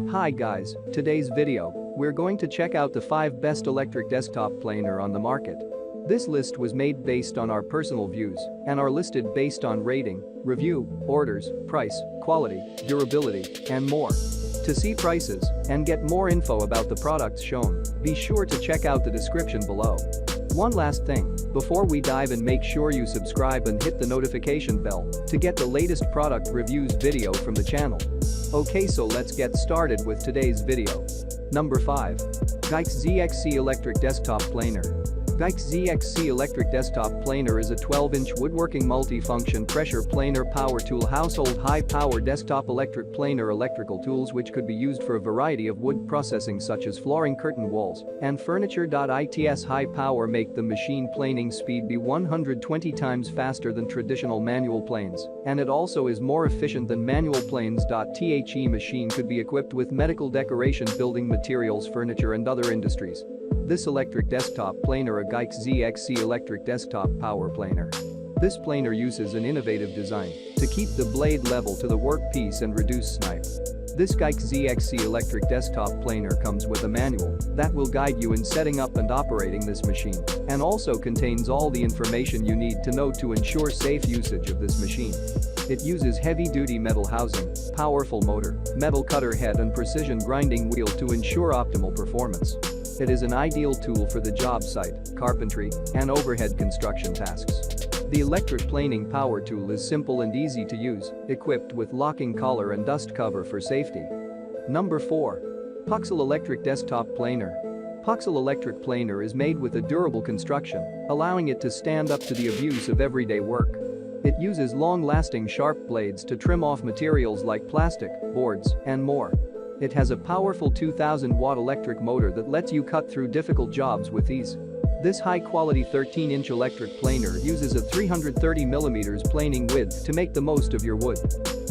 Hi guys, today's video, we're going to check out the 5 best electric desktop planer on the market. This list was made based on our personal views and are listed based on rating, review, orders, price, quality, durability, and more. To see prices and get more info about the products shown, be sure to check out the description below. One last thing, before we dive in, make sure you subscribe and hit the notification bell to get the latest product reviews video from the channel. Okay, so let's get started with today's video. Number 5. GUYX ZXC Electric Desktop Planer. GUYX ZXC Electric Desktop Planer is a 12-inch woodworking multi-function pressure planer power tool, household high-power desktop electric planer electrical tools which could be used for a variety of wood processing such as flooring, curtain walls, and furniture. Its high power make the machine planing speed be 120 times faster than traditional manual planes, and it also is more efficient than manual planes. The machine could be equipped with medical decoration, building materials, furniture, and other industries. This electric desktop planer, a GUYX ZXC electric desktop power planer. This planer uses an innovative design to keep the blade level to the workpiece and reduce snipe. This GUYX ZXC electric desktop planer comes with a manual that will guide you in setting up and operating this machine, and also contains all the information you need to know to ensure safe usage of this machine. It uses heavy-duty metal housing, powerful motor, metal cutter head, and precision grinding wheel to ensure optimal performance. It is an ideal tool for the job site, carpentry, and overhead construction tasks. The electric planing power tool is simple and easy to use, equipped with locking collar and dust cover for safety. Number 4. PUXIL Electric Desktop Planer. PUXIL electric planer is made with a durable construction, allowing it to stand up to the abuse of everyday work. It uses long-lasting sharp blades to trim off materials like plastic, boards, and more. It has a powerful 2000-watt electric motor that lets you cut through difficult jobs with ease. This high-quality 13-inch electric planer uses a 330mm planing width to make the most of your wood.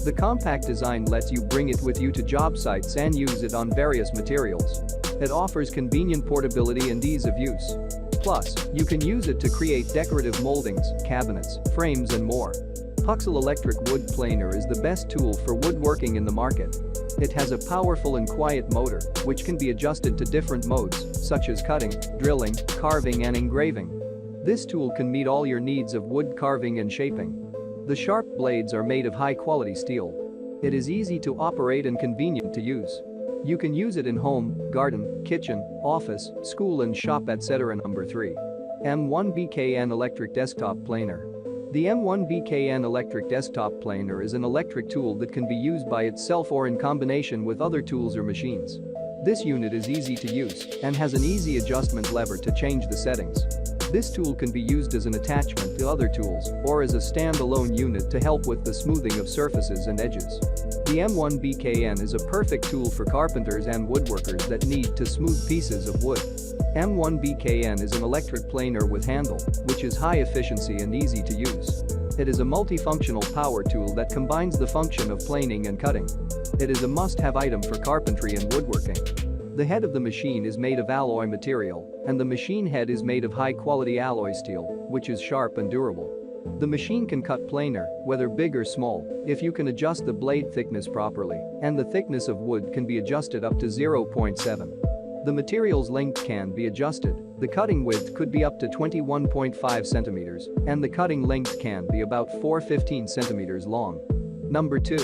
The compact design lets you bring it with you to job sites and use it on various materials. It offers convenient portability and ease of use. Plus, you can use it to create decorative moldings, cabinets, frames, and more. PUXIL electric wood planer is the best tool for woodworking in the market. It has a powerful and quiet motor, which can be adjusted to different modes, such as cutting, drilling, carving, and engraving. This tool can meet all your needs of wood carving and shaping. The sharp blades are made of high-quality steel. It is easy to operate and convenient to use. You can use it in home, garden, kitchen, office, school, and shop, etc. Number 3. M1BKN Electric Desktop Planer. The M1BKN electric desktop planer is an electric tool that can be used by itself or in combination with other tools or machines. This unit is easy to use and has an easy adjustment lever to change the settings. This tool can be used as an attachment to other tools or as a standalone unit to help with the smoothing of surfaces and edges. The M1BKN is a perfect tool for carpenters and woodworkers that need to smooth pieces of wood. M1BKN is an electric planer with handle, which is high efficiency and easy to use. It is a multifunctional power tool that combines the function of planing and cutting. It is a must-have item for carpentry and woodworking. The head of the machine is made of alloy material, and the machine head is made of high-quality alloy steel, which is sharp and durable. The machine can cut planer, whether big or small, if you can adjust the blade thickness properly, and the thickness of wood can be adjusted up to 0.7. The material's length can be adjusted. The cutting width could be up to 21.5 centimeters, and the cutting length can be about 4.15 centimeters long. Number 2.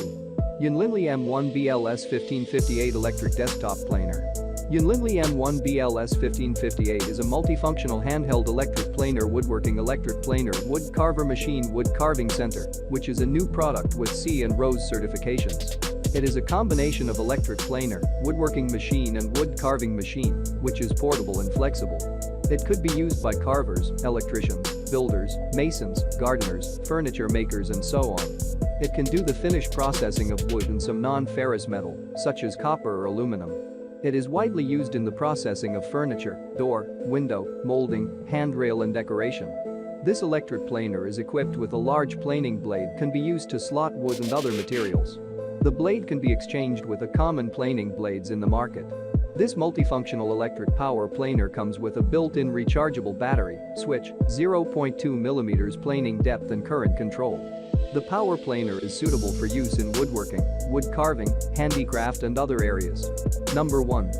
YunlinLi M1BLS 1558 Electric Desktop Planer. YunlinLi M1BLS 1558 is a multifunctional handheld electric planer woodworking electric planer wood carver machine wood carving center, which is a new product with C and ROSE certifications. It is a combination of electric planer, woodworking machine, and wood carving machine, which is portable and flexible. It could be used by carvers, electricians, builders, masons, gardeners, furniture makers, and so on. It can do the finish processing of wood and some non-ferrous metal, such as copper or aluminum. It is widely used in the processing of furniture, door, window, molding, handrail, and decoration. This electric planer is equipped with a large planing blade, can be used to slot wood and other materials. The blade can be exchanged with a common planing blades in the market. This multifunctional electric power planer comes with a built-in rechargeable battery, switch, 0.2mm planing depth, and current control. The power planer is suitable for use in woodworking, wood carving, handicraft and other areas. Number 1.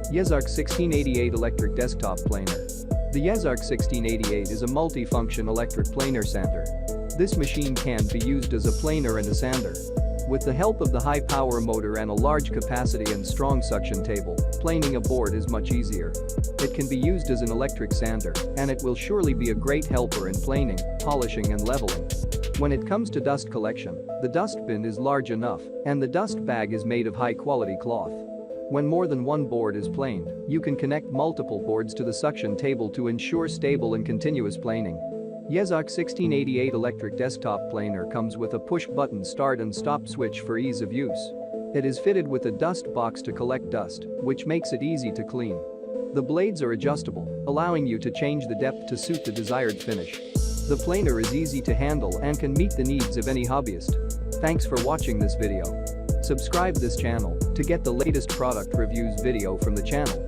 YESOK 1688 Electric Desktop Planer. The YESOK 1688 is a multi-function electric planer sander. This machine can be used as a planer and a sander. With the help of the high-power motor and a large capacity and strong suction table, planing a board is much easier. It can be used as an electric sander, and it will surely be a great helper in planing, polishing and leveling. When it comes to dust collection, the dust bin is large enough, and the dust bag is made of high-quality cloth. When more than one board is planed, you can connect multiple boards to the suction table to ensure stable and continuous planing. YESOK 1688 Electric Desktop Planer comes with a push-button start and stop switch for ease of use. It is fitted with a dust box to collect dust, which makes it easy to clean. The blades are adjustable, allowing you to change the depth to suit the desired finish. The planer is easy to handle and can meet the needs of any hobbyist. Thanks for watching this video. Subscribe this channel to get the latest product reviews video from the channel.